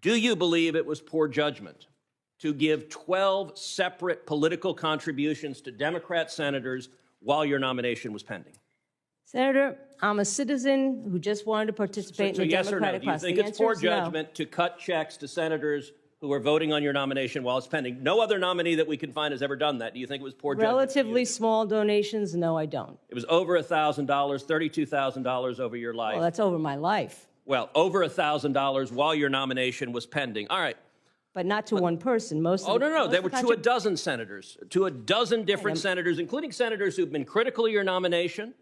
Do you believe it was poor judgment to give 12 separate political contributions to Democrat senators while your nomination was pending? Senator, I'm a citizen who just wanted to participate in the yes Democratic or no? Do you process. think it's poor judgment to cut checks to senators who are voting on your nomination while it's pending? No other nominee that we can find has ever done that. Do you think it was poor judgment? Relatively small donations, no, I don't. It was over $1,000, $32,000 over your life. Well, that's over my life. Well, over $1,000 while your nomination was pending. All right. But not to one person. They were to a dozen senators, to a dozen different senators, including senators who've been critical of your nomination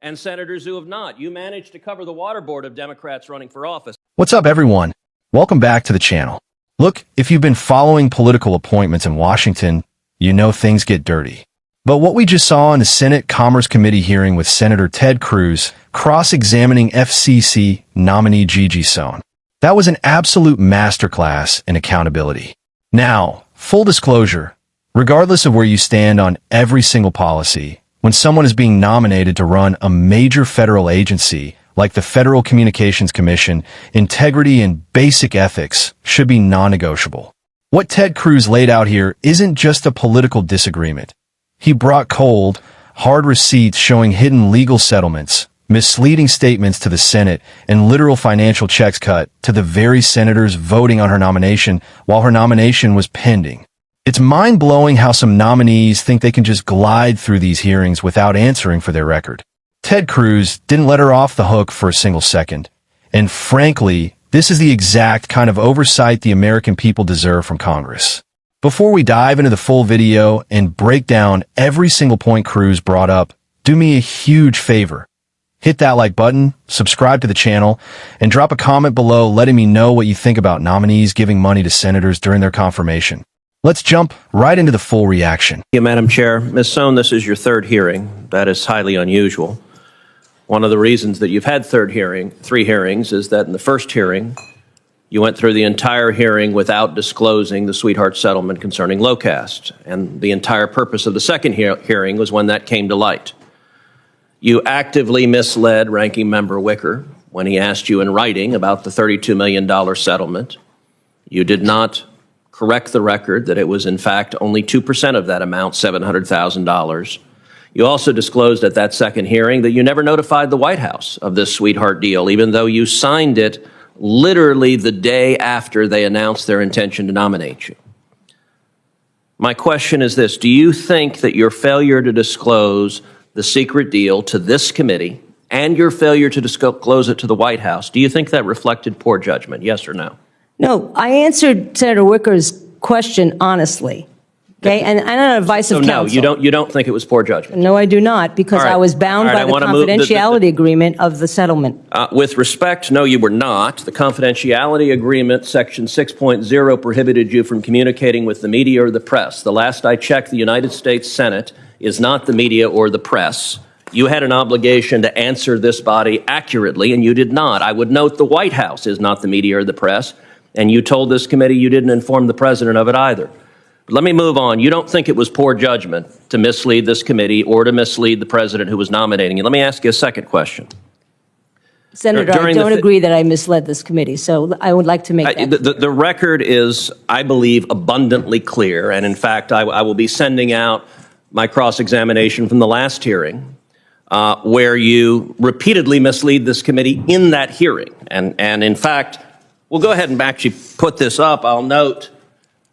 and senators who have not. You managed to cover the waterboard of Democrats running for office. What's up, everyone? Welcome back to the channel. Look, if you've been following political appointments in Washington, you know things get dirty. But what we just saw in the Senate Commerce Committee hearing with Senator Ted Cruz cross-examining FCC nominee Gigi Sohn, that was an absolute masterclass in accountability. Now, full disclosure, regardless of where you stand on every single policy, when someone is being nominated to run a major federal agency like the Federal Communications Commission, integrity and basic ethics should be non-negotiable. What Ted Cruz laid out here isn't just a political disagreement. He brought cold, hard receipts showing hidden legal settlements, misleading statements to the Senate, and literal financial checks cut to the very senators voting on her nomination while her nomination was pending. It's mind-blowing how some nominees think they can just glide through these hearings without answering for their record. Ted Cruz didn't let her off the hook for a single second. And frankly, this is the exact kind of oversight the American people deserve from Congress. Before we dive into the full video and break down every single point Cruz brought up, do me a huge favor. Hit that like button, subscribe to the channel, and drop a comment below letting me know what you think about nominees giving money to senators during their confirmation. Let's jump right into the full reaction. Thank you, Madam Chair. Ms. Sohn, this is your third hearing. That is highly unusual. One of the reasons that you've had three hearings is that in the first hearing, you went through the entire hearing without disclosing the sweetheart settlement concerning Locast. And the entire purpose of the second hearing was when that came to light. You actively misled Ranking Member Wicker when he asked you in writing about the $32 million settlement. You did not correct the record that it was, in fact, only 2% of that amount, $700,000. You also disclosed at that second hearing that you never notified the White House of this sweetheart deal, even though you signed it literally the day after they announced their intention to nominate you. My question is this: do you think that your failure to disclose the secret deal to this committee and your failure to disclose it to the White House, do you think that reflected poor judgment, yes or no? No, I answered Senator Wicker's question honestly. Okay, and on advice of counsel. No, you don't think it was poor judgment? No, I do not, because I was bound by the confidentiality agreement of the settlement. With respect, no, you were not. The confidentiality agreement, Section 6.0, prohibited you from communicating with the media or the press. The last I checked, the United States Senate is not the media or the press. You had an obligation to answer this body accurately, and you did not. I would note the White House is not the media or the press, and you told this committee you didn't inform the president of it either. Let me move on. You don't think it was poor judgment to mislead this committee or to mislead the president who was nominating you. Let me ask you a second question. Senator, I don't agree that I misled this committee, so I would like to make that. The record is, I believe, abundantly clear, and in fact, I will be sending out my cross-examination from the last hearing, where you repeatedly mislead this committee in that hearing. And in fact, we'll go ahead and actually put this up. I'll note,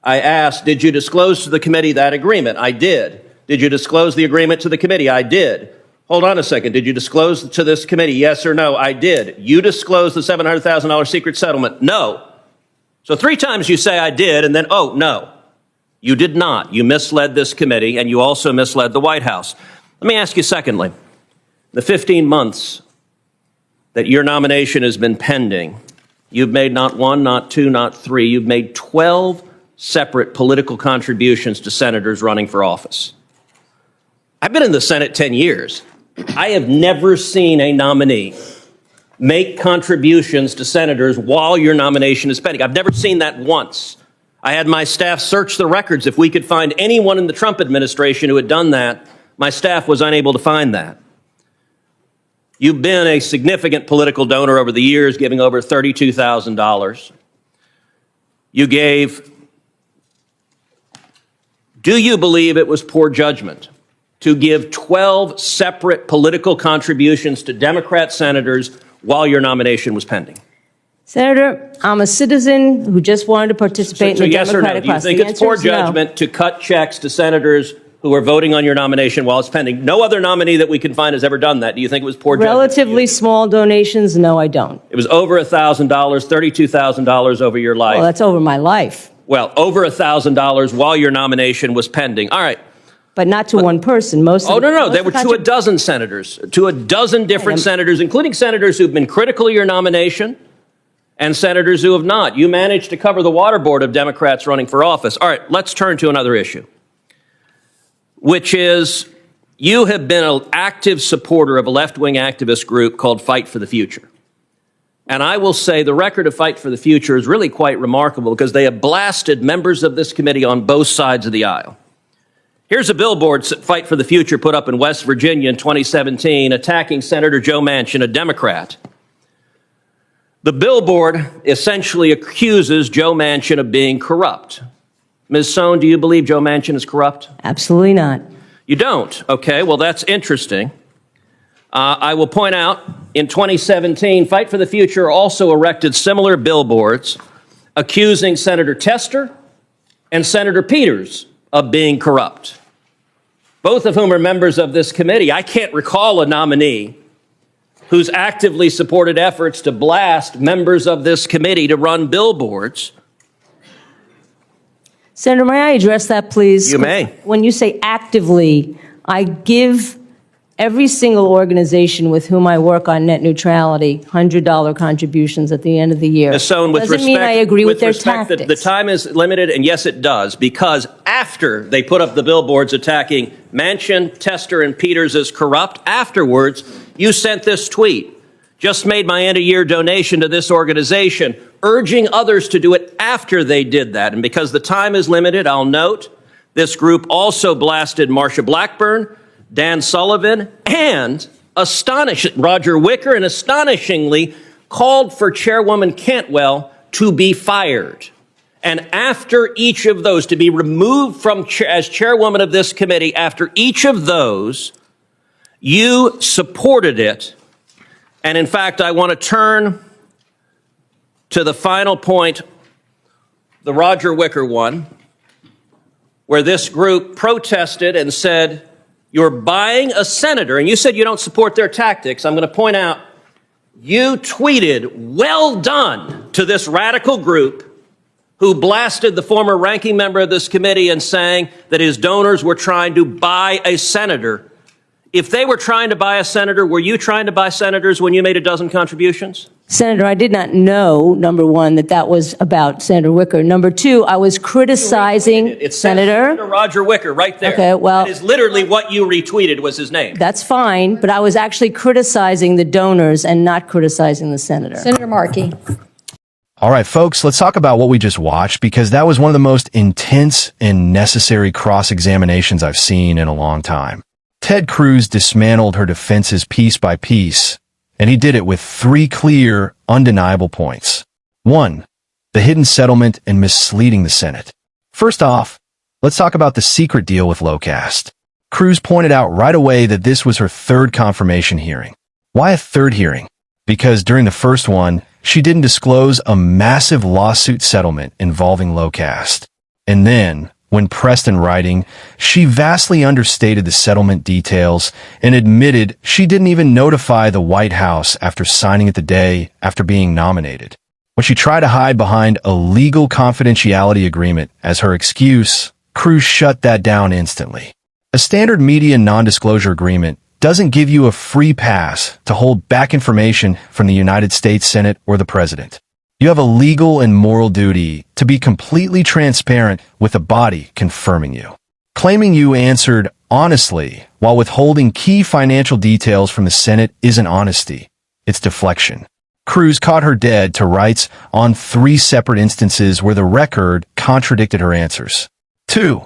I asked, did you disclose to the committee that agreement? I did. Did you disclose the agreement to the committee? I did. Hold on a second. Did you disclose to this committee? Yes or no? I did. You disclosed the $700,000 secret settlement? No. So 3 times you say I did, and then, oh, no. You did not. You misled this committee, and you also misled the White House. Let me ask you secondly, the 15 months that your nomination has been pending, you've made not 1, not 2, not 3, you've made 12 separate political contributions to senators running for office. I've been in the Senate 10 years. I have never seen a nominee make contributions to senators while your nomination is pending. I've never seen that once. I had my staff search the records. If we could find anyone in the Trump administration who had done that, my staff was unable to find that. You've been a significant political donor over the years, giving over $32,000. you gave, do you believe it was poor judgment to give 12 separate political contributions to Democrat senators while your nomination was pending? Senator, I'm a citizen who just wanted to participate in the yes Democratic or no? process. Do you think it's poor judgment to cut checks to senators who are voting on your nomination while it's pending? No other nominee that we can find has ever done that. Do you think it was poor judgment? Relatively small donations, no, I don't. It was over $1,000, $32,000 over your life. Well, that's over my life. Well, over $1,000 while your nomination was pending. All right. But not to one person. No. They were to a dozen senators, to a dozen different senators, including senators who've been critical of your nomination and senators who have not. You managed to cover the waterboard of Democrats running for office. All right, let's turn to another issue, which is you have been an active supporter of a left-wing activist group called Fight for the Future. And I will say the record of Fight for the Future is really quite remarkable because they have blasted members of this committee on both sides of the aisle. Here's a billboard Fight for the Future put up in West Virginia in 2017 attacking Senator Joe Manchin, a Democrat. The billboard essentially accuses Joe Manchin of being corrupt. Ms. Sohn, do you believe Joe Manchin is corrupt? Absolutely not. You don't? Okay, well, that's interesting. I will point out, in 2017, Fight for the Future also erected similar billboards accusing Senator Tester and Senator Peters of being corrupt, both of whom are members of this committee. I can't recall a nominee who's actively supported efforts to blast members of this committee to run billboards. Senator, may I address that, please? You may. When you say actively, I give every single organization with whom I work on net neutrality $100 contributions at the end of the year. Ms. Sohn, with doesn't mean I agree with their tactics. The time is limited, and yes, it does, because after they put up the billboards attacking Manchin, Tester, and Peters as corrupt, afterwards, you sent this tweet. Just made my end-of-year donation to this organization, urging others to do it after they did that. And because the time is limited, I'll note this group also blasted Marsha Blackburn, Dan Sullivan, and Roger Wicker, and astonishingly called for Chairwoman Cantwell to be fired. And after each of those, to be removed from as chairwoman of this committee, after each of those, you supported it. And in fact, I want to turn to the final point, the Roger Wicker one, where this group protested and said, you're buying a senator, and you said you don't support their tactics. I'm going to point out, you tweeted, well done, to this radical group who blasted the former ranking member of this committee and saying that his donors were trying to buy a senator. If they were trying to buy a senator, were you trying to buy senators when you made a dozen contributions? Senator, I did not know, number one, that was about Senator Wicker. Number two, I was criticizing Senator Roger Wicker right there. Okay, well, that is literally what you retweeted was his name. That's fine, but I was actually criticizing the donors and not criticizing the senator. Senator Markey. All right, folks, let's talk about what we just watched, because that was one of the most intense and necessary cross-examinations I've seen in a long time. Ted Cruz dismantled her defenses piece by piece, and he did it with three clear, undeniable points. 1. The hidden settlement and misleading the Senate. First off, let's talk about the secret deal with Locast. Cruz pointed out right away that this was her third confirmation hearing. Why a third hearing? Because during the first one, she didn't disclose a massive lawsuit settlement involving Locast. And then, when pressed in writing, she vastly understated the settlement details and admitted she didn't even notify the White House after signing it the day after being nominated. When she tried to hide behind a legal confidentiality agreement as her excuse, Cruz shut that down instantly. A standard media non-disclosure agreement doesn't give you a free pass to hold back information from the United States Senate or the President. You have a legal and moral duty to be completely transparent with a body confirming you. Claiming you answered honestly while withholding key financial details from the Senate isn't honesty. It's deflection. Cruz caught her dead to rights on 3 separate instances where the record contradicted her answers. 2.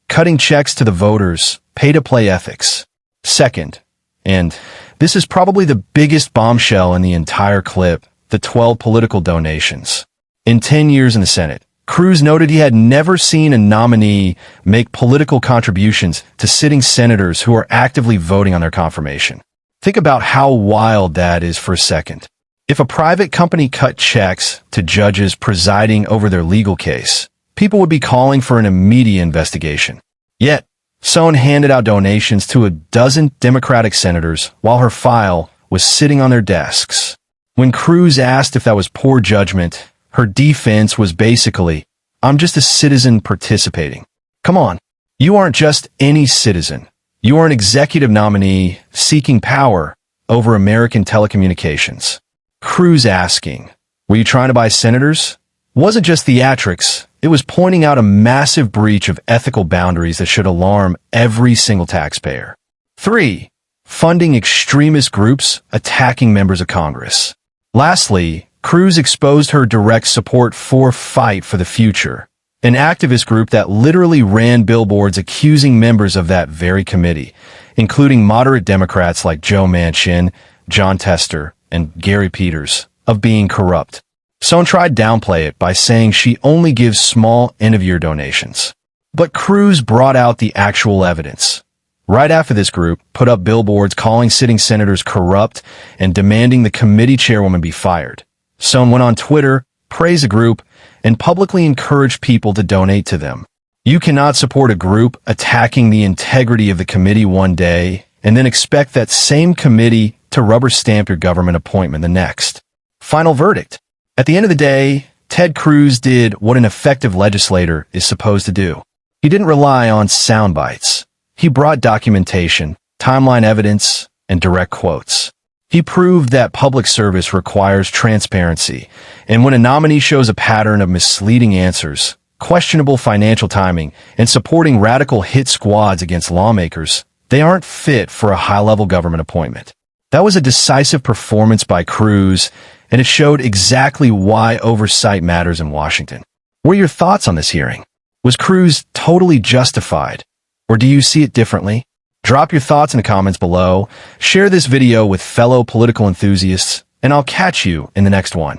Cutting checks to the voters, pay-to-play ethics. Second, and this is probably the biggest bombshell in the entire clip, the 12 political donations. In 10 years in the Senate, Cruz noted he had never seen a nominee make political contributions to sitting senators who are actively voting on their confirmation. Think about how wild that is for a second. If a private company cut checks to judges presiding over their legal case, people would be calling for an immediate investigation. Yet, Sohn handed out donations to a dozen Democratic senators while her file was sitting on their desks. When Cruz asked if that was poor judgment, her defense was basically, "I'm just a citizen participating." Come on, you aren't just any citizen. You are an executive nominee seeking power over American telecommunications. Cruz asking, "Were you trying to buy senators?" wasn't just theatrics. It was pointing out a massive breach of ethical boundaries that should alarm every single taxpayer. 3. Funding extremist groups attacking members of Congress. Lastly, Cruz exposed her direct support for Fight for the Future, an activist group that literally ran billboards accusing members of that very committee, including moderate Democrats like Joe Manchin, John Tester, and Gary Peters, of being corrupt. Sohn tried to downplay it by saying she only gives small end-of-year donations. But Cruz brought out the actual evidence. Right after this group put up billboards calling sitting senators corrupt and demanding the committee chairwoman be fired, Sohn went on Twitter, praised the group, and publicly encouraged people to donate to them. You cannot support a group attacking the integrity of the committee one day and then expect that same committee to rubber stamp your government appointment the next. Final verdict. At the end of the day, Ted Cruz did what an effective legislator is supposed to do. He didn't rely on sound bites. He brought documentation, timeline evidence, and direct quotes. He proved that public service requires transparency, and when a nominee shows a pattern of misleading answers, questionable financial timing, and supporting radical hit squads against lawmakers, they aren't fit for a high-level government appointment. That was a decisive performance by Cruz, and it showed exactly why oversight matters in Washington. What are your thoughts on this hearing? Was Cruz totally justified, or do you see it differently? Drop your thoughts in the comments below, share this video with fellow political enthusiasts, and I'll catch you in the next one.